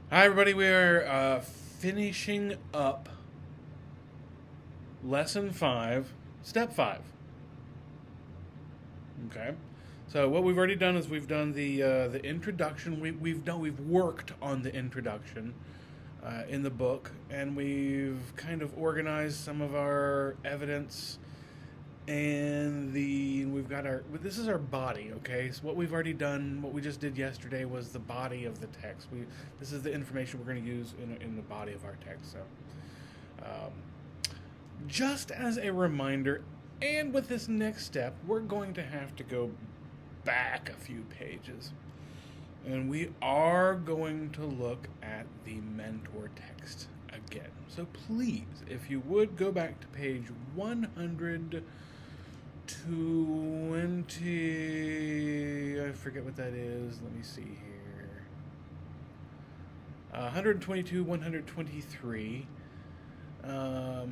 Hi, everybody. We are finishing up lesson 5, step 5. Okay. So what we've already done is we've done the introduction. We've worked on the introduction in the book, and we've kind of organized some of our evidence. And we've got our this is our body. Okay, so what we've already done, what we just did yesterday, was the body of the text. This is the information we're going to use in the body of our text. So um, just as a reminder, and with this next step, we're going to have to go back a few pages. And we are going to look at the mentor text again. So please, if you would go back to page 120, I forget what that is. Let me see here. 122, 123.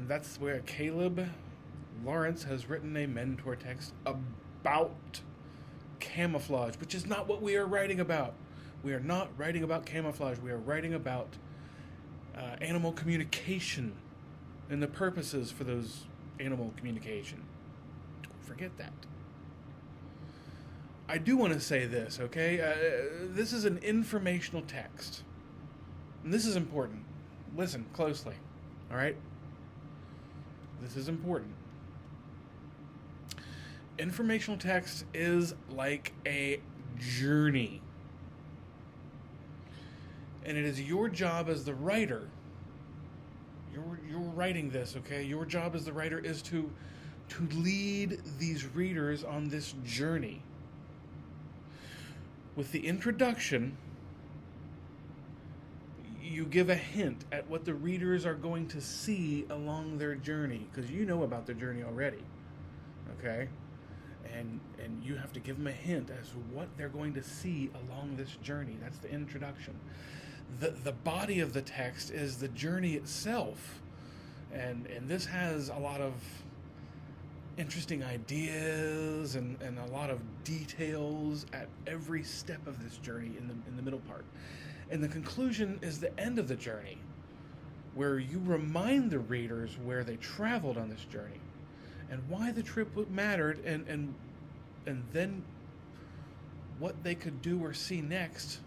That's where Caleb Lawrence has written a mentor text about camouflage, which is not what we are writing about. We are not writing about camouflage. We are writing about animal communication and the purposes for those animal communication. Don't forget that. I do want to say this, okay? This is an informational text. And this is important. Listen closely, all right? This is important. Informational text is like a journey. And it is your job as the writer. You're writing this, okay? Your job as the writer is to lead these readers on this journey. With the introduction, you give a hint at what the readers are going to see along their journey, because you know about their journey already, okay? And you have to give them a hint as to what they're going to see along this journey. That's the introduction. The body of the text is the journey itself, and this has a lot of interesting ideas and a lot of details at every step of this journey in the middle part. And the conclusion is the end of the journey, where you remind the readers where they traveled on this journey and why the trip mattered, and then what they could do or see next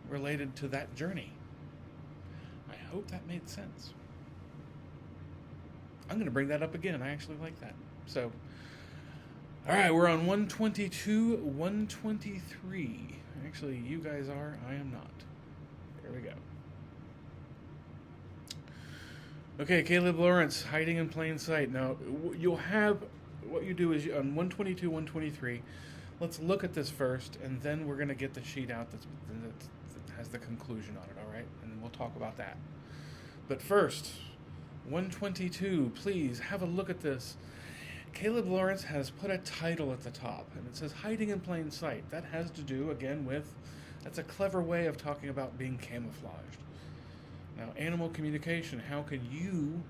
related to that journey. I hope that made sense. I'm going to bring that up again. I actually like that. So, all right, we're on 122, 123. Actually, you guys are. I am not. There we go. Okay, Caleb Lawrence, hiding in plain sight. Now, you'll have what you do is on 122, 123. Let's look at this first, and then we're going to get the sheet out that has the conclusion on it, all right? And we'll talk about that. But first, 122, please have a look at this. Caleb Lawrence has put a title at the top, and it says hiding in plain sight. That has to do, again, with that's a clever way of talking about being camouflaged. Now, animal communication, how can you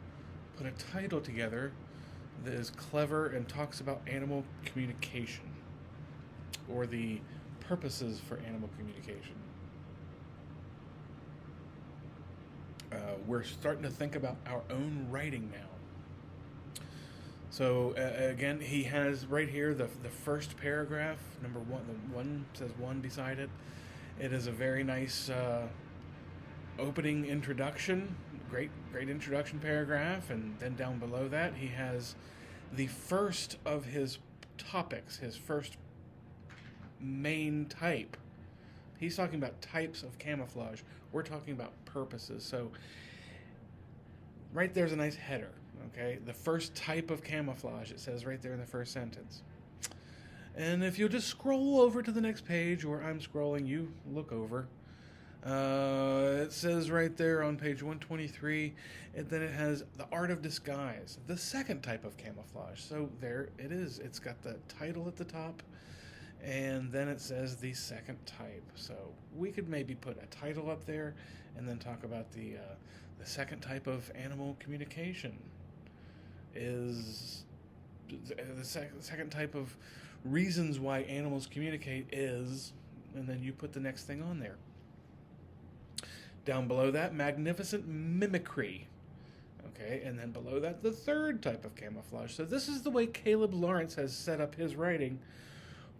put a title together that is clever and talks about animal communication or the purposes for animal communication? We're starting to think about our own writing now. So again, he has right here the first paragraph, number one. The one says one beside it. It is a very nice opening introduction, great introduction paragraph, and then down below that he has the first of his topics, his first main type. He's talking about types of camouflage. We're talking about purposes. So right there's a nice header. Okay, the first type of camouflage, it says right there in the first sentence. And if you'll just scroll over to the next page, or I'm scrolling, you look over. It says right there on page 123, and then it has the art of disguise, the second type of camouflage. So there it is. It's got the title at the top, and then it says the second type. So we could maybe put a title up there, and then talk about the second type of animal communication. Is the second type of reasons why animals communicate is, and then you put the next thing on there. Down below that, magnificent mimicry. Okay, and then below that, the third type of camouflage. So this is the way Caleb Lawrence has set up his writing.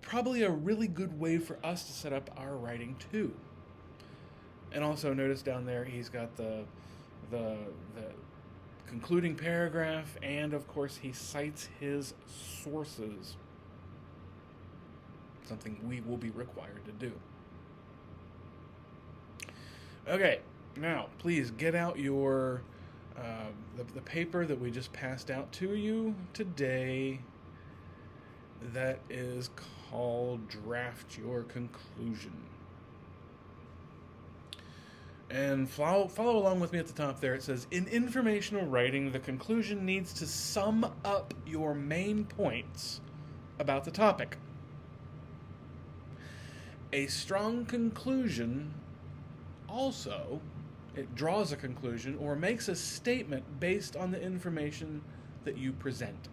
Probably a really good way for us to set up our writing too. And also notice down there he's got the concluding paragraph, and of course he cites his sources. Something we will be required to do. Okay, now please get out your the paper that we just passed out to you today. That is called Draft Your Conclusion. And follow along with me at the top there. It says, in informational writing, the conclusion needs to sum up your main points about the topic. A strong conclusion also, it draws a conclusion or makes a statement based on the information that you present.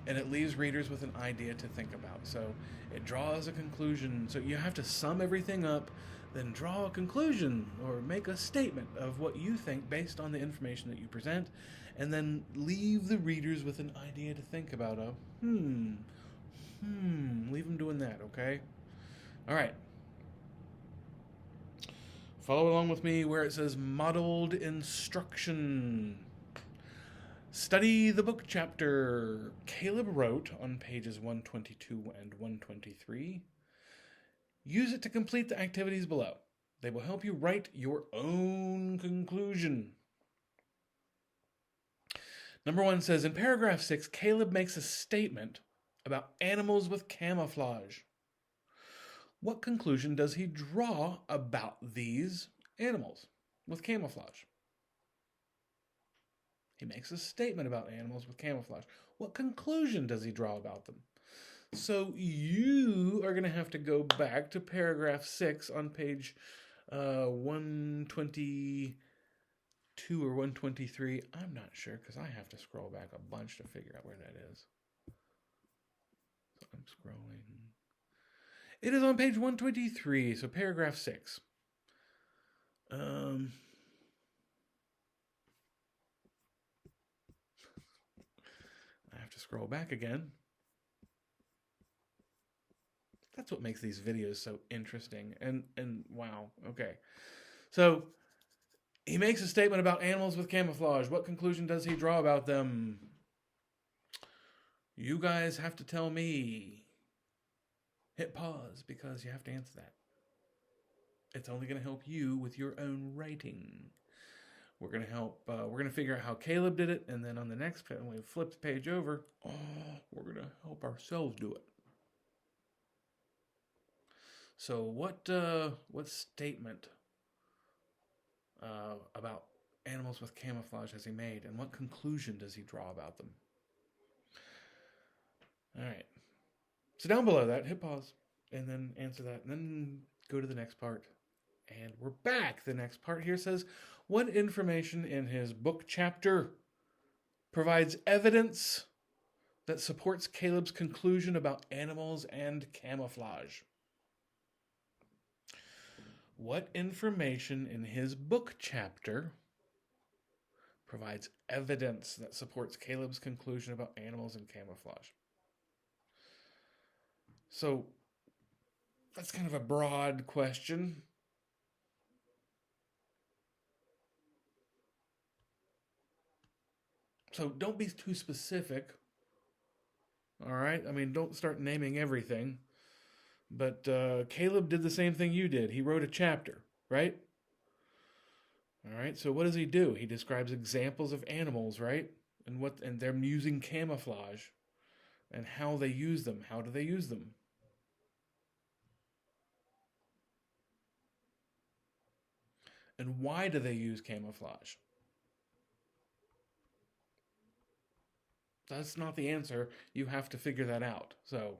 And it leaves readers with an idea to think about. So it draws a conclusion. So you have to sum everything up, then draw a conclusion or make a statement of what you think based on the information that you present, and then leave the readers with an idea to think about. Leave them doing that, okay? All right. Follow along with me where it says modeled instruction. Study the book chapter Caleb wrote on pages 122 and 123. Use it to complete the activities below. They will help you write your own conclusion. Number 1 says, in paragraph 6, Caleb makes a statement about animals with camouflage. What conclusion does he draw about these animals with camouflage? He makes a statement about animals with camouflage. What conclusion does he draw about them? So you are going to have to go back to paragraph 6 on page 122 or 123. I'm not sure because I have to scroll back a bunch to figure out where that is. So I'm scrolling. It is on page 123, so paragraph 6. I have to scroll back again. That's what makes these videos so interesting. And wow, okay. So he makes a statement about animals with camouflage. What conclusion does he draw about them? You guys have to tell me. Hit pause because you have to answer that. It's only going to help you with your own writing. We're going to help. We're going to figure out how Caleb did it, and then on the next page, when we flip the page over, we're going to help ourselves do it. So what statement about animals with camouflage has he made, and what conclusion does he draw about them? All right. So down below that, hit pause, and then answer that, and then go to the next part. And we're back. The next part here says, what information in his book chapter provides evidence that supports Caleb's conclusion about animals and camouflage? What information in his book chapter provides evidence that supports Caleb's conclusion about animals and camouflage? So that's kind of a broad question. So don't be too specific. All right? I mean, don't start naming everything. But Caleb did the same thing you did. He wrote a chapter, right? All right, so what does he do? He describes examples of animals, right? And they're using camouflage and how they use them. How do they use them? And why do they use camouflage? That's not the answer. You have to figure that out. So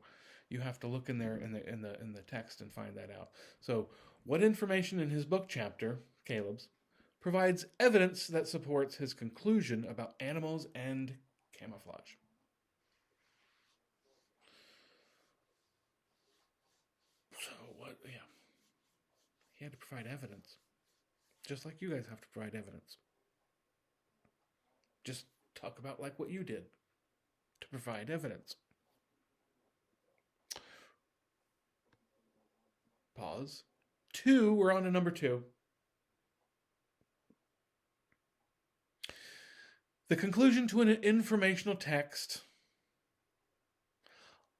you have to look in there in the text and find that out. So what information in his book chapter, Caleb's, provides evidence that supports his conclusion about animals and camouflage? So what? Yeah. He had to provide evidence. Just like you guys have to provide evidence. Just talk about like what you did to provide evidence. Pause. 2, we're on to number 2. The conclusion to an informational text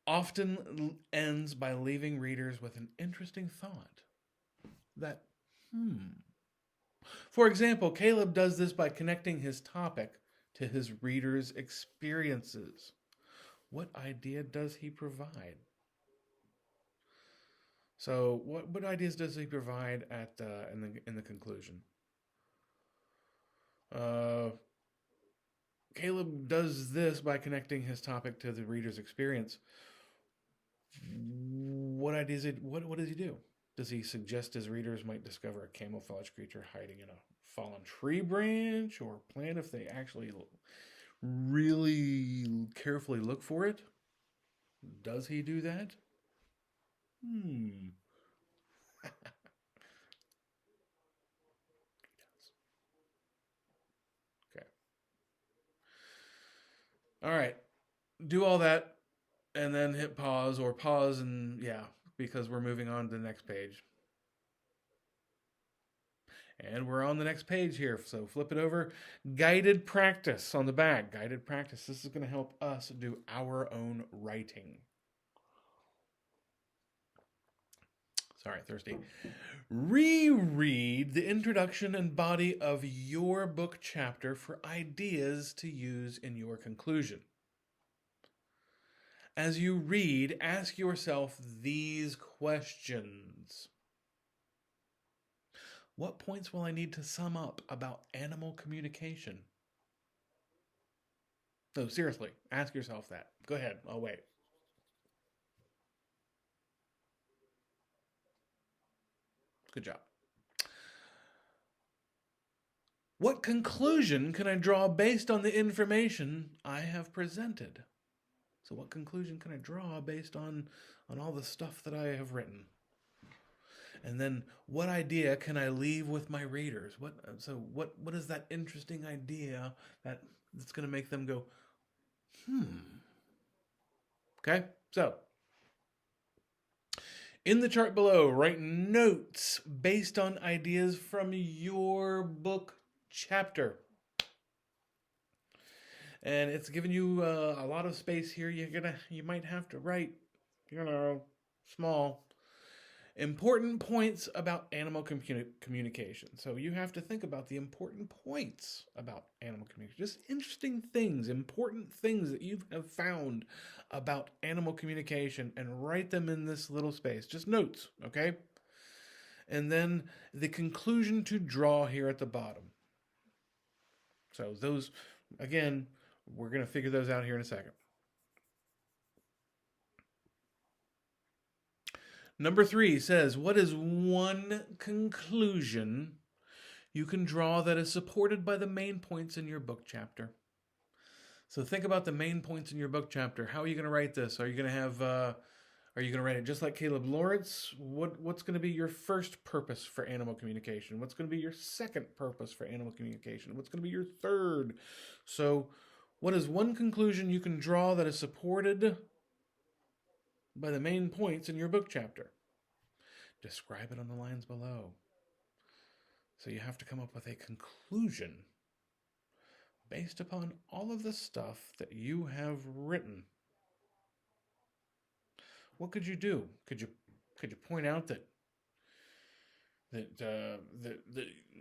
often ends by leaving readers with an interesting thought. That, For example, Caleb does this by connecting his topic to his readers' experiences. What idea does he provide? So, what ideas does he provide at in the conclusion? Caleb does this by connecting his topic to the reader's experience. What ideas? What does he do? Does he suggest his readers might discover a camouflage creature hiding in a fallen tree branch or plant if they actually really carefully look for it? Does he do that? Okay. All right. Do all that and then hit pause or pause and because we're moving on to the next page. And we're on the next page here. So flip it over. Guided practice on the back. Guided practice. This is going to help us do our own writing. Sorry, thirsty. Reread the introduction and body of your book chapter for ideas to use in your conclusion. As you read, ask yourself these questions. What points will I need to sum up about animal communication? No, seriously, ask yourself that. Go ahead, I'll wait. Good job. What conclusion can I draw based on the information I have presented? So what conclusion can I draw based on all the stuff that I have written? And then what idea can I leave with my readers? What is that interesting idea that's going to make them go, Okay, so in the chart below, write notes based on ideas from your book chapter. And it's giving you a lot of space here. You might have to write, small. Important points about animal communication. So you have to think about the important points about animal communication. Just interesting things, important things that you have found about animal communication, and write them in this little space. Just notes, okay? And then the conclusion to draw here at the bottom. So those, again, we're going to figure those out here in a second. Number 3 says, what is one conclusion you can draw that is supported by the main points in your book chapter? So think about the main points in your book chapter. How are you going to write this? Are you going to have, are you going to write it just like Caleb Lawrence? What's going to be your first purpose for animal communication? What's going to be your second purpose for animal communication? What's going to be your third? So what is one conclusion you can draw that is supported by the main points in your book chapter? Describe it on the lines below. So you have to come up with a conclusion based upon all of the stuff that you have written. What could you do? Could you point out that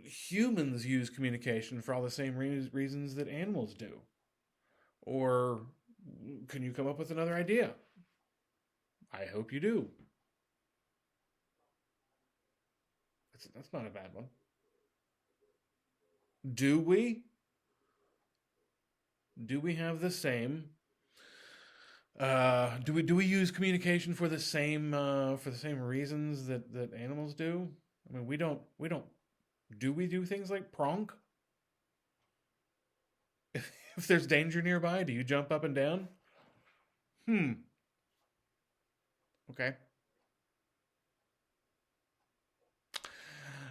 humans use communication for all the same reasons that animals do? Or can you come up with another idea? I hope you do. That's not a bad one. Do we? Do we have the same? Do we use communication for the same reasons that animals do? I mean, we don't. Do we do things like pronk? If there's danger nearby, do you jump up and down? Okay.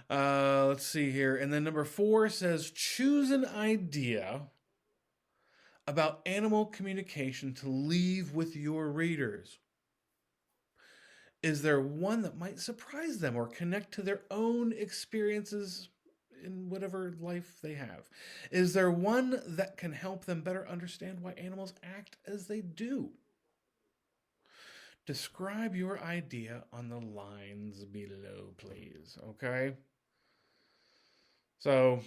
Let's see here. And then number 4 says choose an idea about animal communication to leave with your readers. Is there one that might surprise them or connect to their own experiences in whatever life they have? Is there one that can help them better understand why animals act as they do? Describe your idea on the lines below, please. Okay? So,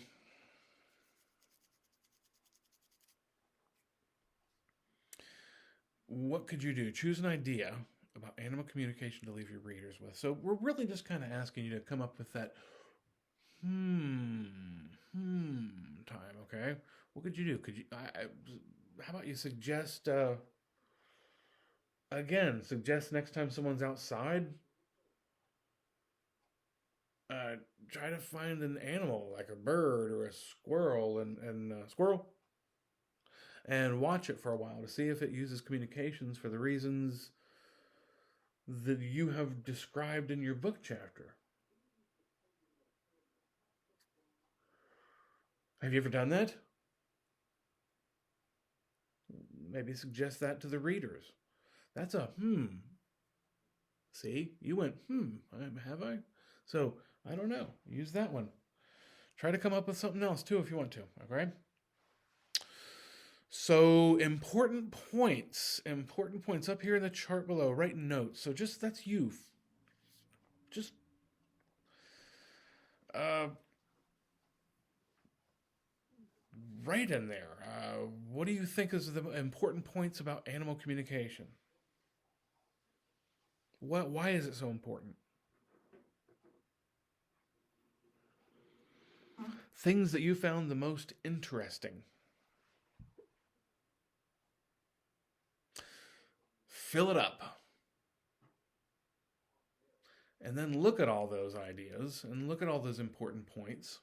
what could you do? Choose an idea about animal communication to leave your readers with. So, we're really just kind of asking you to come up with that time, okay? What could you do? Could you, how about you suggest, again, suggest next time someone's outside, uh, try to find an animal like a bird or a squirrel and watch it for a while to see if it uses communications for the reasons that you have described in your book chapter. Have you ever done that? Maybe suggest that to the readers. That's a See, you went, have I? So, I don't know. Use that one. Try to come up with something else too if you want to, okay? So, important points up here in the chart below. Write notes. So, just that's you. Just uh, write in there. What do you think is the important points about animal communication? Why is it so important? Things that you found the most interesting. Fill it up. And then look at all those ideas and look at all those important points.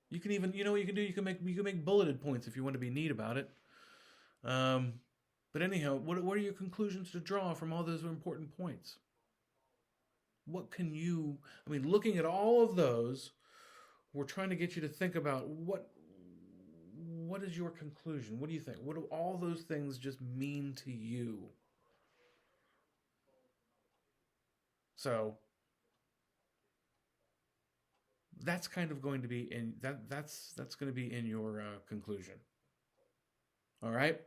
You can even, you know what you can do? You can make bulleted points if you want to be neat about it. Um, but anyhow, what are your conclusions to draw from all those important points? What can you? I mean, looking at all of those, we're trying to get you to think about what is your conclusion? What do you think? What do all those things just mean to you? So that's kind of going to be in that's going to be in your conclusion. All right.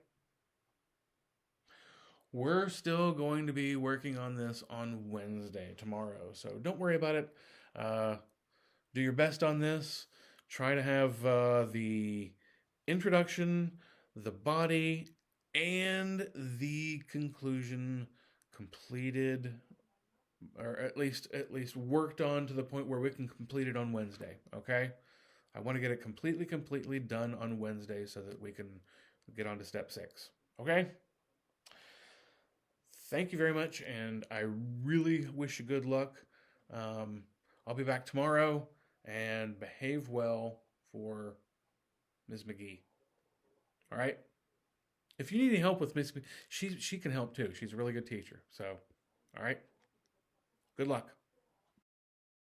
We're still going to be working on this on Wednesday, tomorrow. So don't worry about it. Uh, do your best on this. Try to have the introduction, the body, and the conclusion completed, or at least worked on to the point where we can complete it on Wednesday. Okay, I want to get it completely done on Wednesday so that we can get on to step 6. Okay. Thank you very much, and I really wish you good luck. I'll be back tomorrow, and behave well for Ms. McGee. All right. If you need any help with Miss, she can help too. She's a really good teacher. So, all right. Good luck.